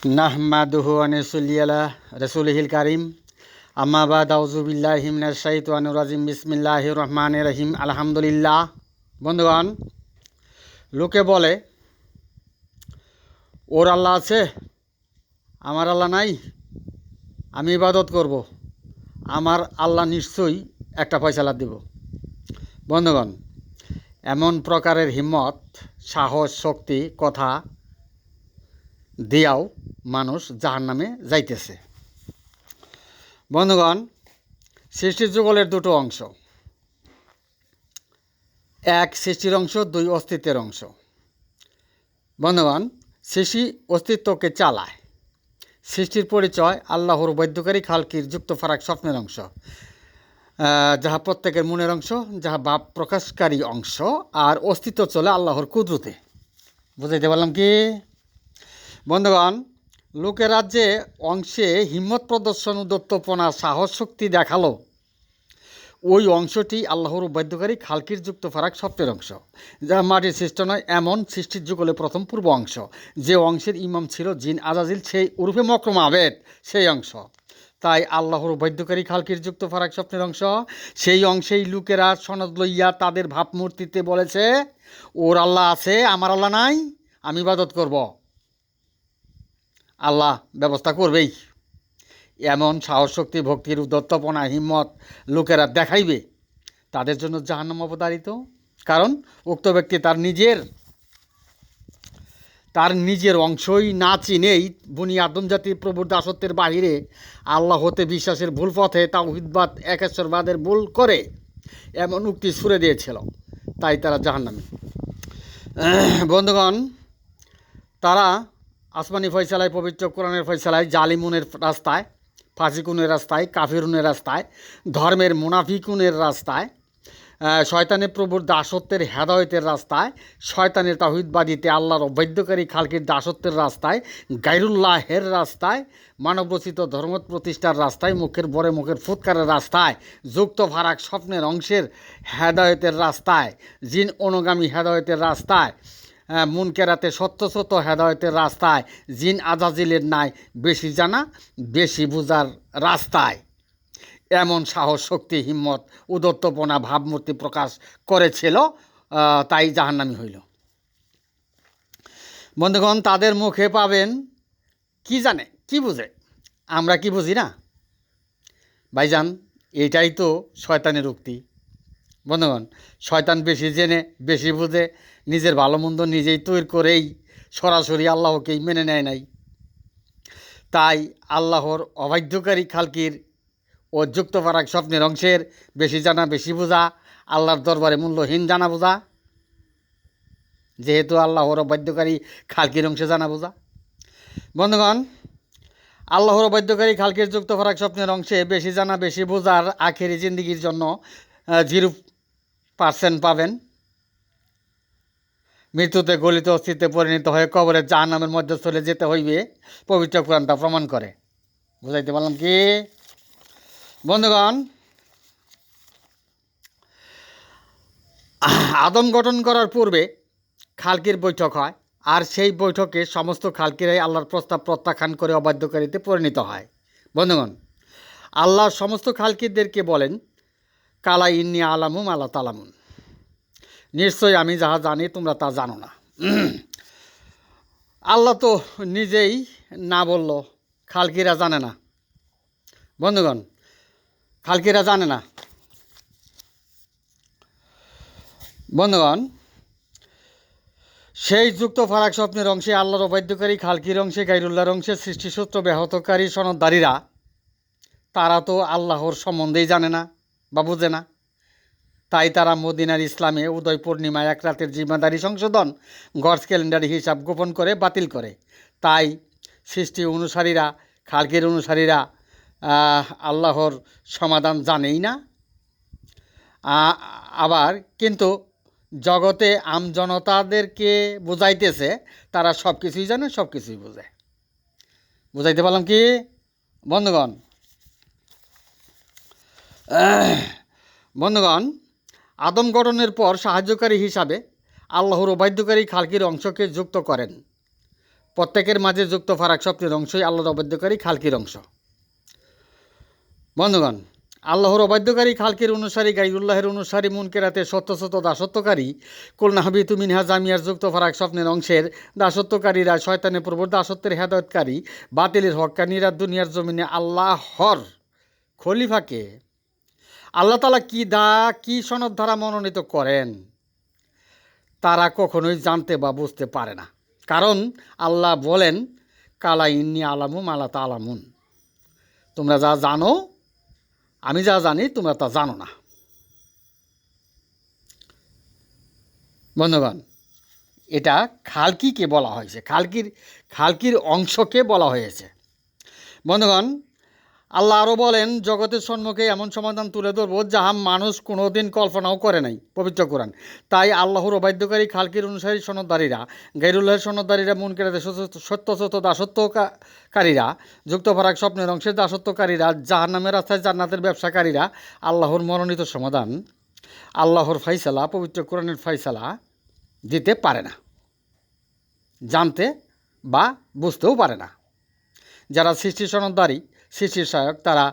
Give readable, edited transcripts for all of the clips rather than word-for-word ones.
নাহমাদুহু ওয়া নুসাল্লি আলা রাসূলিহিল কারীম আম্মা বাদ আউযু বিল্লাহি মিনাশ শাইতানির রাজিম বিসমিল্লাহির রহমানির রহিম আলহামদুলিল্লাহ। বন্ধুগণ, লোকে বলে ওর আল্লাহ আছে, আমার আল্লাহ নাই, আমি ইবাদত করব, আমার আল্লাহ নিশ্চয়ই একটা ফয়সালা দেব। বন্ধুগণ, এমন প্রকারের হিম্মত, সাহস, শক্তি কথা দিয়াও মানুষ জাহান্নামে যাইতেছে। বন্ধুগণ, সৃষ্টির যুগলের দুটো অংশ, এক সৃষ্টির অংশ, দুই অস্তিত্বের অংশ। বন্ধুগণ, সৃষ্টি অস্তিত্বকে চালায়। সৃষ্টির পরিচয় আল্লাহর বৈদ্যকারী খালকির যুক্ত ফারাক স্বপ্নের অংশ, যাহা প্রত্যেকের মনের অংশ, যাহা ভাব প্রকাশকারী অংশ, আর অস্তিত্ব চলে আল্লাহর কুদরতে। বুঝাইতে পারলাম কি? বন্ধুগণ, লোকেরা যে অংশে হিম্মত প্রদর্শন, উদ্যত্তপনা, সাহস, শক্তি দেখালো, ওই অংশটি আল্লাহর বাধ্যকারী খালকির যুক্ত ফারাক স্বপ্নের অংশ, যা মাটির সৃষ্ট নয় এমন সৃষ্টির যুগলে প্রথম পূর্ব অংশ। যে অংশের ইমাম ছিল জিন আজাজিল, সেই উরুফে মকরম আবেদ, সেই অংশ। তাই আল্লাহর বাধ্যকারী খালকির যুক্ত ফারাক স্বপ্নের অংশ। সেই অংশেই লোকেরা সনদ লইয়া তাদের ভাবমূর্তিতে বলেছে, ওর আল্লাহ আছে, আমার আল্লাহ নাই, আমি ইবাদত করব, আল্লাহ ব্যবস্থা করবেই। এমন সাহস, শক্তি, ভক্তির উদ্যত্তপনা, হিম্মত লোকেরা দেখাইবে, তাদের জন্য জাহান্নাম অবধারিত। কারণ উক্ত ব্যক্তি তার নিজের অংশই না চিনেই বনি আদম জাতির প্রভুর দাসত্বের বাহিরে আল্লাহ হতে বিশ্বাসের ভুল পথে তাওহীদবাদ, একেশ্বরবাদের ভুল করে এমন উক্তি ছুড়ে দিয়েছিল। তাই তারা জাহান্নামী। বন্ধুগণ, তারা আসমানি ফয়সালায়, পবিত্র কোরআনের ফয়সালায়, জালিমুনের রাস্তায়, ফাসিকুনের রাস্তায়, কাফিরুনের রাস্তায়, ধর্মের মুনাফিকুনের রাস্তায়, শয়তানের প্রভুর দাসত্বের হেদায়েতের রাস্তায়, শয়তানের তাওহীদবাদীতে আল্লাহর অবৈধকারী খালকির দাসত্বের রাস্তায়, গায়রুল্লাহের রাস্তায়, মানবরচিত ধর্ম প্রতিষ্ঠার রাস্তায়, মুখের বরে মুখের ফুৎকারের রাস্তায়, যুক্ত ফারাক স্বপ্নের অংশের হেদায়েতের রাস্তায়, জিন অনুগামী হেদায়েতের রাস্তায়, মুনকেরাতে সত্য হেদায়েতের রাস্তায়, জিন আজাজিলের ন্যায় বেশি জানা বেশি বুঝার রাস্তায় এমন সাহস, শক্তি, হিম্মত, উদ্যত্তপনা, ভাবমূর্তি প্রকাশ করেছিল, তাই জাহান্নামী হইল। বন্ধুগণ, তাদের মুখে পাবেন কি জানে, কি বুঝে, আমরা কি বুঝি না ভাইজান, এটাই তো শয়তানের উক্তি। বন্ধুগণ, শয়তান বেশি জেনে বেশি বুঝে নিজের ভালো মন্দ নিজেই তৈরি করেই সরাসরি আল্লাহকেই মেনে নেয় নাই। তাই আল্লাহর অবাধ্যকারী খালকির ও যুক্ত ফারাক স্বপ্নের অংশের বেশি জানা বেশি বোঝা, আল্লাহর দরবারে মূল্যহীন জানা বোঝা, যেহেতু আল্লাহর অবাধ্যকারী খালকির অংশে জানা বোঝা। বন্ধুগণ, আল্লাহর অবাধ্যকারী খালকির যুক্ত ফারাক স্বপ্নের অংশে বেশি জানা বেশি বোঝার আখেরি জিন্দিগির জন্য 0% পাবেন। মৃত্যুতে গলিত অস্তিত্বে পরিণত হয়ে কবরের জাহান্নামের মধ্যে চলে যেতে হইবে, পবিত্র কোরআন তা প্রমাণ করে। বুঝাইতে পারলাম কি? বন্ধুগণ, আদম গঠন করার পূর্বে খালকির বৈঠক হয়, আর সেই বৈঠকে সমস্ত খালকিরাই আল্লাহর প্রস্তাব প্রত্যাখ্যান করে অবাধ্যকারীতে পরিণত হয়। বন্ধুগণ, আল্লাহ সমস্ত খালকিদেরকে বলেন, কালা ইন্নি আলামুম আল্লাহ তালামুন, নিশ্চয়ই আমি যাহা জানি তোমরা তা জানো না। আল্লাহ তো নিজেই না বলল, খালকিরা জানে না। বন্ধুগণ, খালকিরা জানে না। বন্ধুগণ, সেই যুক্ত ফারাক স্বপ্নের অংশে আল্লাহর অবাধ্যকারী খালকির অংশে, গায়রুল্লাহর অংশে সৃষ্টিসূত্র ব্যাহতকারী সনদদারীরা, তারা তো আল্লাহর সম্বন্ধেই জানে না বা বুঝে না। তাই তারা মদিনার ইসলামে উদয় পূর্ণিমায় এক রাতের জিম্মাদারি সংশোধন, গডস ক্যালেন্ডারি হিসাব গোপন করে বাতিল করে। তাই সৃষ্টি অনুসারীরা, খালকির অনুসারীরা আল্লাহর সমাধান জানেই না। আবার কিন্তু জগতে আমজনতাদেরকে বুঝাইতেছে তারা সব কিছুই জানে, সব কিছুই বোঝে। বুঝাইতে পারলাম কি? বন্ধুগণ, আদম গঠনের পর সাহায্যকারী হিসাবে আল্লাহর অবাধ্যকারী খালকির অংশকে যুক্ত করেন। প্রত্যেকের মাঝে যুক্ত ফারাক স্বপ্নের অংশই আল্লাহর অবাধ্যকারী খালকির অংশ। বন্ধুগণ, আল্লাহর অবাধ্যকারী খালকির অনুসারী, গাইরুল্লাহের অনুসারী, মুনকেরাতে সত্যসত দাসত্বকারী, কুলনাহাবি তুমিনহা জামিয়ার যুক্ত ফারাক স্বপ্নের অংশের দাসত্বকারীরা, শয়তানের প্রবর দাসত্বের হেদায়তকারী, বাতিলের হক্কানিরা দুনিয়ার জমিনে আল্লাহর খলিফাকে আল্লাহ তাআলা কি সনদ দ্বারা মনোনীত করেন তারা কখনোই জানতে বা বুঝতে পারে না। কারণ আল্লাহ বলেন, কালা ইন্নি আলামু মালা তালামুন, তোমরা যা জানো আমি যা জানি তোমরা তা জানো না। বন্ধুগণ, এটা খালকিকে বলা হয়েছে, খালকির অংশকে বলা হয়েছে। বন্ধুগণ, আল্লাহ আরও বলেন, জগতের সম্মুখে এমন সমাধান তুলে ধরব যাহা মানুষ কোনোদিন কল্পনাও করে নাই, পবিত্র কোরআন। তাই আল্লাহর অবাধ্যকারী খালকির অনুসারী সনদদারীরা, গায়রুল্লাহের সনদদারীরা, মুনকেরাদের সত্যসত দাসত্বকারীরা, যুক্ত ফারাক স্বপ্নের অংশের দাসত্বকারীরা, জাহান্নামের রাস্তায় জান্নাতের ব্যবসাকারীরা আল্লাহর মনোনীত সমাধান, আল্লাহর ফাইসালা, পবিত্র কোরআনের ফাইসালা দিতে পারে না, জানতে বা বুঝতেও পারে না। যারা সৃষ্টির সনদদারী, সৃষ্টির সহায়ক, তারা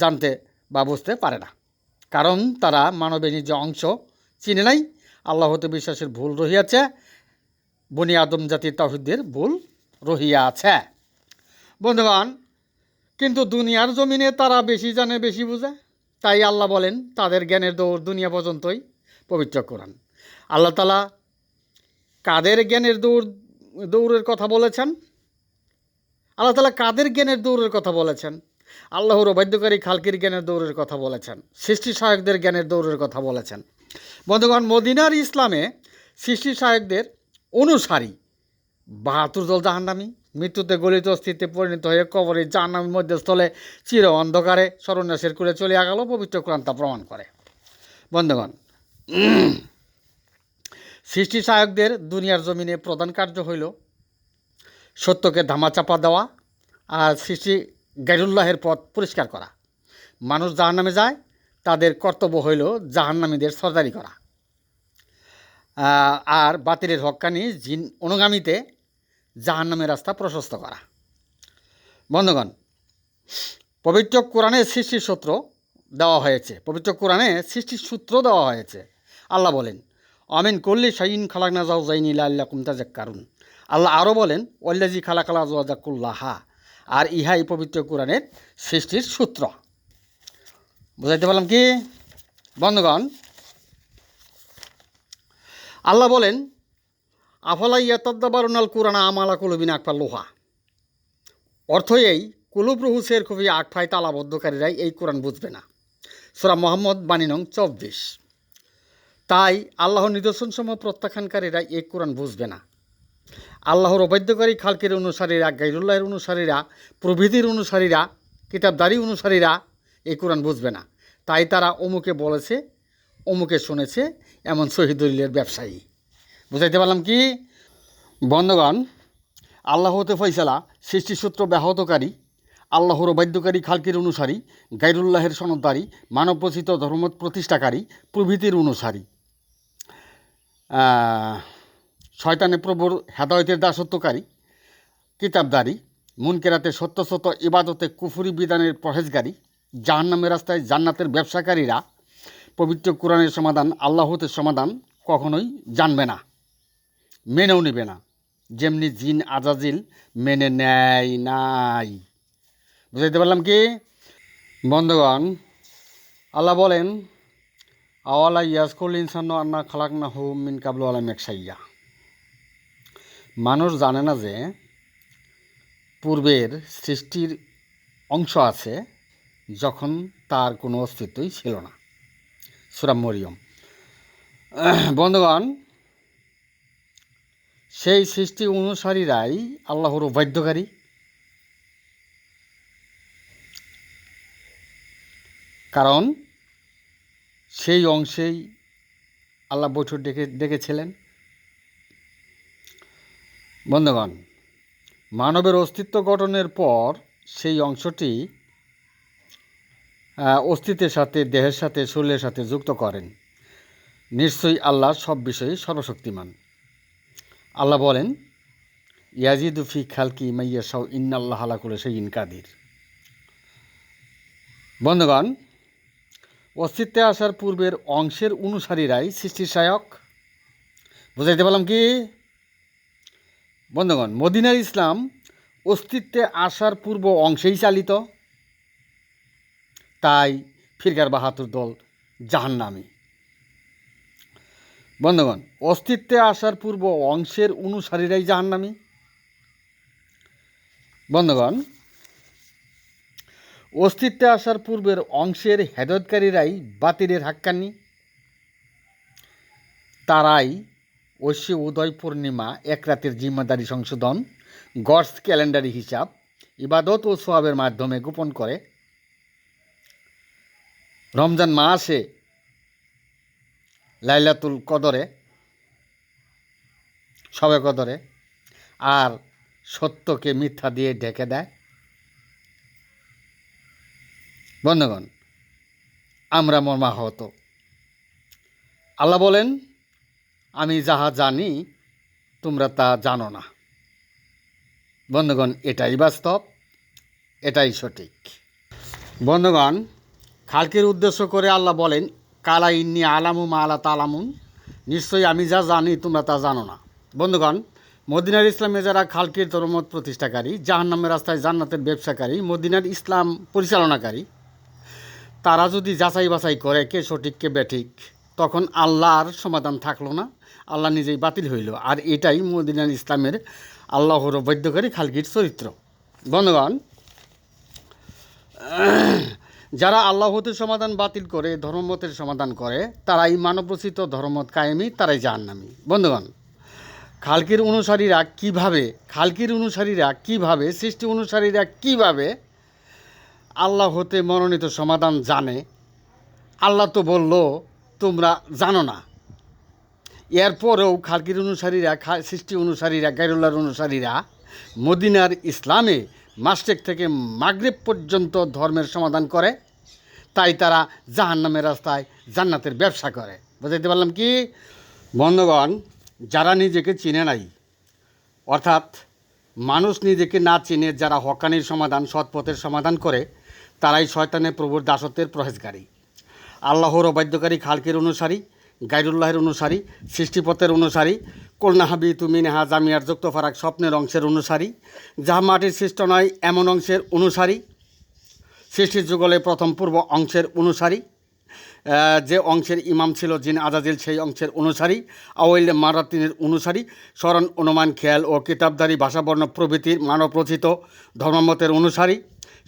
জানতে বা বুঝতে পারে না, কারণ তারা মানবের নিজ অংশ চিনে নাই। আল্লাহ হতে বিশ্বাসের ভুল রহিয়াছে, বনি আদম জাতির তাওহীদের ভুল রহিয়াছে। বন্ধুগণ, কিন্তু দুনিয়ার জমিনে তারা বেশি জানে, বেশি বুঝে। তাই আল্লাহ বলেন, তাদের জ্ঞানের দৌড় দুনিয়া পর্যন্তই, পবিত্র কোরআন। আল্লাহ তাআলা কাদের জ্ঞানের দৌড়ের কথা বলেছেন? আল্লাহ তাআলা কাদের জ্ঞানের দৌড়ের কথা বলেছেন? আল্লাহর অবাধ্যকারী খালকির জ্ঞানের দৌড়ের কথা বলেছেন, সৃষ্টি সহায়কদের জ্ঞানের দৌড়ের কথা বলেছেন। বন্ধুগণ, মদিনার ইসলামে সৃষ্টি সহায়কদের অনুসারী ৭২ দল জাহান্নামী, মৃত্যুতে গলিত অস্থিতে পরিণত হয়ে কবরে জাহান্নামের মধ্যস্থলে চির অন্ধকারে সর্বনাশের করে চলে গেল, পবিত্র কোরআন তা প্রমাণ করে। বন্ধুগণ, সৃষ্টি সহায়কদের দুনিয়ার জমিনে প্রধান কার্য হইল সত্যকে ধামাচাপা দেওয়া আর সৃষ্টি গায়রুল্লাহের পথ পরিষ্কার করা। মানুষ জাহান্নামে যায়, তাদের কর্তব্য হইল জাহান্নামীদের সরদারি করা, আর বাতিলের হক্কানি জিন অনুগামীতে জাহান্নামের রাস্তা প্রশস্ত করা। বন্ধুগণ, পবিত্র কোরআনে সৃষ্টির সূত্র দেওয়া হয়েছে, আল্লাহ বলেন, আমিন কুল্লি শাইইন খালাকনা যাওজাইনি লাআল্লাকুম তাযাক্কারুন। আল্লাহ আরও বলেন, ওয়াল্লাযী খালাকাল আজওয়াজা কুল্লাহা। আর ইহাই পবিত্র কোরআনের সৃষ্টির সূত্র। বুঝাইতে পারলাম কি? বন্ধুগণ, আল্লাহ বলেন, আফালা ইয়াতাদাব্বারুনাল কুরআনা আম আলা কুলুবিন আকফালুহা। অর্থ এই, কুলুব রুহুসের খুবই আকফায় তালাবদ্ধকারীরাই এই কোরআন বুঝবে না। সূরা মুহাম্মদ বাণী নং ২৪। তাই আল্লাহর নিদর্শনসমূহ প্রত্যাখ্যানকারীরা এই কোরআন বুঝবে না। আল্লাহর অবাধ্যকারী খালকের অনুসারীরা, গায়রুল্লাহের অনুসারীরা, প্রভৃতির অনুসারীরা, কিতাবদারি অনুসারীরা এই কোরআন বুঝবে না। তাই তারা অমুকে বলেছে, অমুকে শুনেছে, এমন সহিহ দলিলের ব্যবসায়ী। বুঝাইতে পারলাম কি? বন্ধুগণ, আল্লাহ হতে ফয়সালা, সৃষ্টিসূত্র ব্যাহতকারী, আল্লাহর অবাধ্যকারী খালকির অনুসারী, গায়রুল্লাহের সনদদারী, মানবরচিত ধর্মমত প্রতিষ্ঠাকারী, প্রভৃতির অনুসারী, শয়তানের প্রবর হেদায়েতের দাসত্বকারী, কিতাবদারি, মুনকেরাতে সত্যসত ইবাদতে কুফরি বিধানের পরহেজগারী, জাহান্নামের রাস্তায় জান্নাতের ব্যবসাকারীরা পবিত্র কোরআনের সমাধান, আল্লাহতের সমাধান কখনোই জানবে না, মেনেও নেবে না, যেমনি জিন আজাজিল মেনে নেয় নাই। বুঝাইতে পারলাম কি? বন্ধুগণ, আল্লাহ বলেন, আওয়ালা ইয়াজকুল ইনসানু আন্না খালাকনাহু মিন কাবলু আলা মেকসাইয়া। মানুষ জানে না যে পূর্বের সৃষ্টির অংশ আছে যখন তার কোনো অস্তিত্বই ছিল না। সূরা মরিয়ম। বন্ধুগণ, সেই সৃষ্টি অনুসারীরাই আল্লাহর অবাধ্যকারী। কারণ সেই অংশেই আল্লাহ বৈঠক ডেকেছিলেন। বন্ধুগণ, মানবের অস্তিত্ব গঠনের পর সেই অংশটি অস্তিত্বের সাথে, দেহের সাথে, শরীরের সাথে যুক্ত করেন। নিশ্চয়ই আল্লাহ সব বিষয়ে সর্বশক্তিমান। আল্লাহ বলেন, ইয়াজিদু ফি খালকি মাইয়াশাউ ইন্নাল্লাহ আলা কুল্লি শাইইন কাদির। বন্ধুগণ, অস্তিত্বে আসার পূর্বের অংশের অনুসারীরাই সৃষ্টির সহায়ক। বুঝাইতে পারলাম কি? বন্ধুগণ, মদিনার ইসলাম অস্তিত্বে আসার পূর্ব অংশেই চালিত, তাই ফিরকার বাহাতুর দল জাহান্নামী। বন্ধুগণ, অস্তিত্বে আসার পূর্ব অংশের অনুসারীরাই জাহান্নামী। বন্ধুগণ, অস্তিত্বে আসার পূর্বের অংশের হেদায়েতকারীরাই বাতিলের হাক্কানি। তারাই ঐশ্য উদয় পূর্ণিমা এক রাতের জিম্মাদারি সংশোধন, গডস ক্যালেন্ডারি হিসাব, ইবাদত ও সোয়াবের মাধ্যমে গোপন করে। রমজান মাসে লাইলাতুল কদরে, শবে কদরে, আর সত্যকে মিথ্যা দিয়ে ঢেকে দেয়। বন্ধুগণ, আমরা মর্মাহত। আল্লাহ বলেন, আমি যাহা জানি তোমরা তা জানো না। বন্ধুগণ, এটাই বাস্তব, এটাই সঠিক। বন্ধুগণ, খালকের উদ্দেশ্য করে আল্লাহ বলেন, কালা ইন্নি আলামু মা আলা তালামুন, নিশ্চয়ই আমি যা জানি তোমরা তা জানো না। বন্ধুগণ, মদিনার ইসলামে যারা খালকের ধর্মমত প্রতিষ্ঠাকারী, জাহান্নামের রাস্তায় জান্নাতের ব্যবসাকারী, মদিনার ইসলাম পরিচালনাকারী, তারা যদি যাচাই বাছাই করে কে সঠিক কে বেঠিক, তখন আল্লাহর সমাধান থাকলো না, আল্লাহ নিজেই বাতিল হইল। আর এটাই মদিনার ইসলামের আল্লাহর বৈদ্যকারী খালকির চরিত্র। বন্ধুগণ, যারা আল্লাহ হতে সমাধান বাতিল করে ধর্মমতের সমাধান করে, তারাই মানবরচিত ধর্মমত কায়েমি, তারাই জাহান্নামী। বন্ধুগণ, খালকির অনুসারীরা কিভাবে সৃষ্টি অনুসারীরা কিভাবে আল্লাহ হতে মনোনীত সমাধান জানে? আল্লাহ তো বলল তোমরা জানো না। এরপরেও খালকির অনুসারীরা, সৃষ্টি অনুসারীরা, গায়রুল্লাহর অনুসারীরা মদিনার ইসলামে মাসটেক থেকে মাগরিব পর্যন্ত ধর্মের সমাধান করে, তাই তারা জাহান্নামের রাস্তায় জান্নাতের ব্যবসা করে। বুঝাইতে পারলাম কি? বন্ধুগণ, যারা নিজেকে চিনে নাই, অর্থাৎ মানুষ নিজেকে না চিনে যারা হকানির সমাধান, সৎপথের সমাধান করে, তারাই শয়তানের প্রভুর দাসত্বের প্রহেজকারী, আল্লাহর অবাধ্যকারী খালকের অনুসারী, গায়রুল্লাহের অনুসারী, সৃষ্টিপথের অনুসারী, কলনাহাবি তুমি নেহা জামিয়ার যুক্ত ফারাক স্বপ্নের অংশের অনুসারী, যাহা মাটির সৃষ্ট নয় এমন অংশের অনুসারী, সৃষ্টির যুগলে প্রথম পূর্ব অংশের অনুসারী, যে অংশের ইমাম ছিল জিন আজাজিল সেই অংশের অনুসারী, আওয়াইল মারাতিনের অনুসারী, স্মরণ, অনুমান, খেয়াল ও কিতাবধারী ভাষাবর্ণ প্রভৃতির মানবরচিত ধর্মমতের অনুসারী,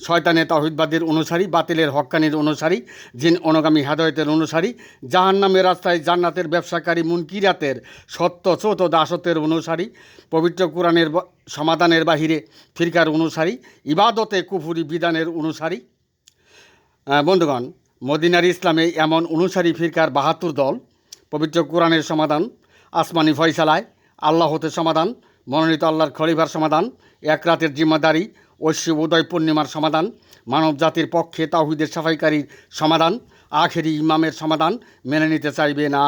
শয়তানের তাওহীদবাদীর অনুসারী, বাতিলের হক্কানির অনুসারী, জিন অনুগামী হেদায়েতের অনুসারী, জাহান্নামের রাস্তায় জান্নাতের ব্যবসাকারী, মুনকিরাতের সত্যচ্যুত দাসত্বের অনুসারী, পবিত্র কোরআনের সমাধানের বাহিরে ফিরকার অনুসারী, ইবাদতে কুফুরি বিধানের অনুসারী। বন্ধুগণ, মদিনার ইসলামে এমন অনুসারী ফিরকার ৭২ দল। পবিত্র কোরআনের সমাধান, আসমানি ফয়সালায় আল্লাহ হতে সমাধান, মনোনীত আল্লাহর খলিফার সমাধান, এক রাতের জিম্মাদারি, ঐশ্য উদয় পূর্ণিমার সমাধান, মানব জাতির পক্ষে তাওহীদের সাফাইকারীর সমাধান, আখেরি ইমামের সমাধান মেনে নিতে চাইবে না।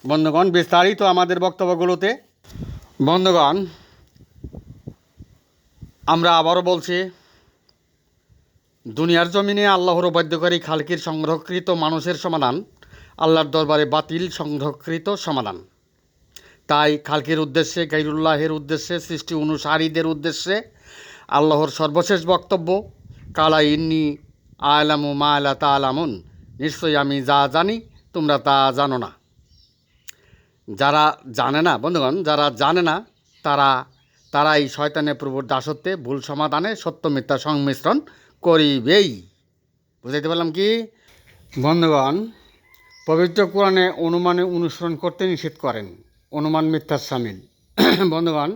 বন্ধুগণ, বিস্তারিত আমাদের বক্তব্যগুলোতে। বন্ধুগণ, আমরা আবারও বলছি, দুনিয়ার জমিনে আল্লাহর অবাধ্যকারী খালকির সংরক্ষিত মানুষের সমাধান আল্লাহর দরবারে বাতিল সংরক্ষিত সমাধান। তাই খালকির উদ্দেশ্যে, গায়রুল্লাহের উদ্দেশ্যে, সৃষ্টি অনুসারীদের উদ্দেশ্যে আল্লাহর সর্বশেষ বক্তব্য, কালা ইন্নি আলামু মা লা তা'লামুন, নিশ্চয়ই আমি যা জানি তোমরা তা জানো না। যারা জানে না, বন্ধুগণ, যারা জানে না তারাই শয়তানের প্রভুর দাসত্বে ভুল সমাধানে সত্য মিথ্যা সংমিশ্রণ করিবেই। বুঝাইতে পারলাম কি? বন্ধুগণ, পবিত্র কোরআনে অনুমানে অনুসরণ করতে নিষেধ করেন, অনুমান মিথ্যার শামিল। বন্ধুগণ,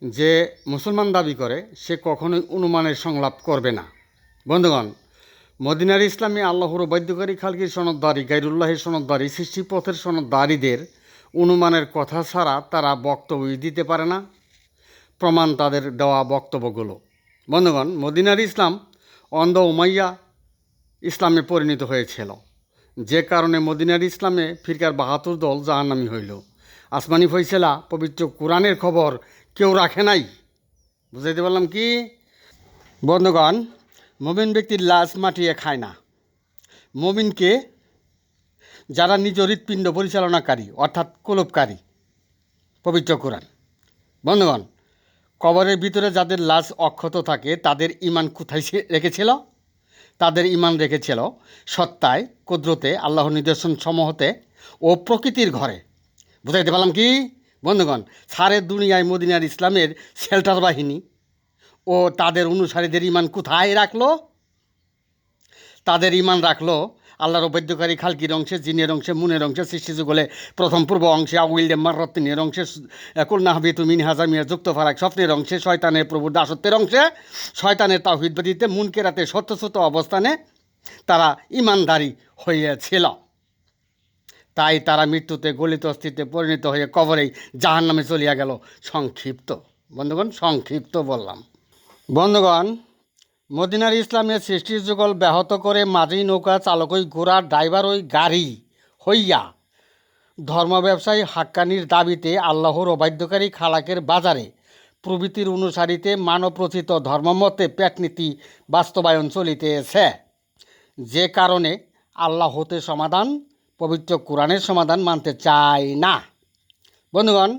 যে মুসলমান দাবি করে সে কখনোই অনুমানের সংলাপ করবে না। বন্ধুগণ, মদিনার ইসলামে আল্লাহর বৈদ্যকারী খালকির সনদদারি, গায়রুল্লাহের সনদদারি, সৃষ্টিপথের সনদদারিদের অনুমানের কথা ছাড়া তারা বক্তব্য দিতে পারে না। প্রমাণ তাদের দেওয়া বক্তব্যগুলো। বন্ধুগণ, মদিনার ইসলাম অন্ধ উমাইয়া ইসলামে পরিণত হয়েছিল, যে কারণে মদিনার ইসলামে ফিরকার ৭২ দল জাহান্নামী হইল। আসমানি ফয়সালা পবিত্র কোরআনের খবর কেউ রাখে নাই। বুঝাইতে পারলাম কি? বন্ধুগণ, মুমিন ব্যক্তির লাশ মাটিয়ে খায় না। মুমিনকে যারা নিজ হৃৎপিণ্ড পরিচালনাকারী অর্থাৎ কলবকারী, পবিত্র কোরআন। বন্ধুগণ, কবরের ভিতরে যাদের লাশ অক্ষত থাকে তাদের ঈমান কোথায় রেখেছিল? তাদের ঈমান রেখেছিল সত্তায়, কুদরতে, আল্লাহর নিদর্শন সমূহতে ও প্রকৃতির ঘরে। বুঝাইতে পারলাম কি? বন্ধুগণ, সারে দুনিয়ায় মদিনার ইসলামের শেল্টার বাহিনী ও তাদের অনুসারীদের ঈমান কোথায় রাখলো? তাদের ঈমান রাখলো আল্লাহর অবৈধকারী খালকির অংশে, জিনের অংশে, মুনের অংশে, সৃষ্টিযুগলে প্রথম পূর্ব অংশে, আউইলডে মাররত্তিনের অংশে, কুলনাহবিতু মিন হাজামিয়া যুক্ত ফারাক স্বপ্নের অংশে, শয়তানের প্রভুর দাসত্বের অংশে, শয়তানের তাওহীদ ব্যতীতে মুনকেরাতে সত্যসত্য অবস্থানে তারা ঈমানদারি হইয়াছিল। তাই তারা মৃত্যুতে গলিত অস্থিতে পরিণত হয়ে কবরেই জাহান্নামে চলিয়া গেল। সংক্ষিপ্ত বন্ধুগণ, সংক্ষিপ্ত বললাম। বন্ধুগণ, মদিনার ইসলামের সৃষ্টির যুগল ব্যাহত করে মাঝি নৌকা চালকই ঘোড়া ড্রাইভারই গাড়ি হইয়া ধর্ম ব্যবসায়ী হাক্কানির দাবিতে আল্লাহর অবাধ্যকারী খালাকের বাজারে প্রভৃতির অনুসারীতে মানবরচিত ধর্মমতে পেটনীতি বাস্তবায়ন চলিতেছে। যে কারণে আল্লাহ হতে সমাধান, পবিত্র কোরআনের সমাধান মানতে চায় না। বন্ধুগণ,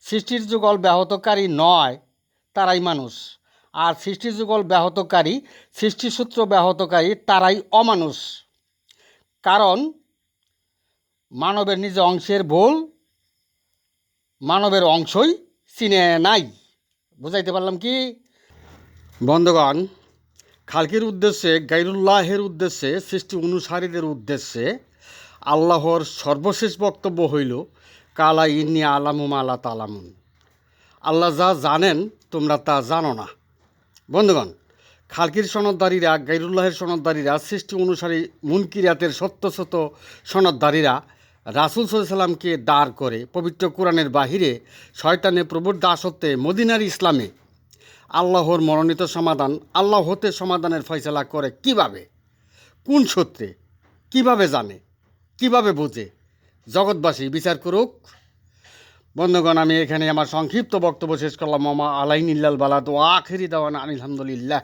সৃষ্টির যুগল ব্যাহতকারী নয় তারাই মানুষ, আর সৃষ্টির যুগল ব্যাহতকারী, সৃষ্টিসূত্র ব্যাহতকারী তারাই অমানুষ। কারণ মানবের নিজ অংশের ভুল মানবের অংশই চিনে নাই। বুঝাইতে পারলাম কি? বন্ধুগণ, খালকির উদ্দেশ্যে, গায়রুল্লাহের উদ্দেশ্যে, সৃষ্টি অনুসারীদের উদ্দেশ্যে আল্লাহর সর্বশেষ বক্তব্য হইল, কালা ইন্নি আলামু মালা তালামুন। আল্লাহ যা জানেন তোমরা তা জানো না। বন্ধুগণ, খালকির সনদদারীরা, গায়রুল্লাহের সনদদারীরা, সৃষ্টি অনুসারী মুনকিরাতের সত্যসত সনদদারীরা রাসূল সাল্লাল্লাহু আলাইহি সাল্লামকে দাঁড় করে পবিত্র কোরআনের বাহিরে শয়তানের প্রভুর দাসত্বে মদিনার ইসলামে আল্লাহর মনোনীত সমাধান, আল্লাহ হতে সমাধানের ফয়সালা করে কিভাবে, কোন সূত্রে, কিভাবে জানে, কিভাবে বোঝে? জগৎবাসী বিচার করুক। বন্ধুগণ, আমি এখানে আমার সংক্ষিপ্ত বক্তব্য শেষ করলাম। মামা আলাইনিল্লাল বালাদ ও আখিরি দাওয়ানা আলহামদুলিল্লাহ।